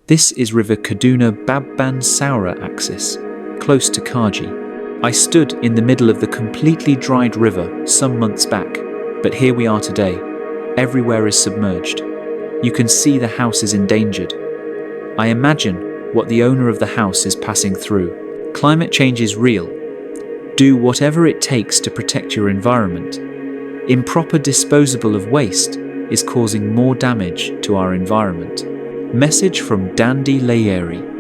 This is River Kaduna Babban Saura axis, close to Kaji. I stood in the middle of the completely dried river some months back, but here we are today. Everywhere is submerged. You can see the house is endangered. I imagine what the owner of the house is passing through. Climate change is real. Do whatever it takes to protect your environment. Improper disposal of waste is causing more damage to our environment. Message from Dandy Layeri.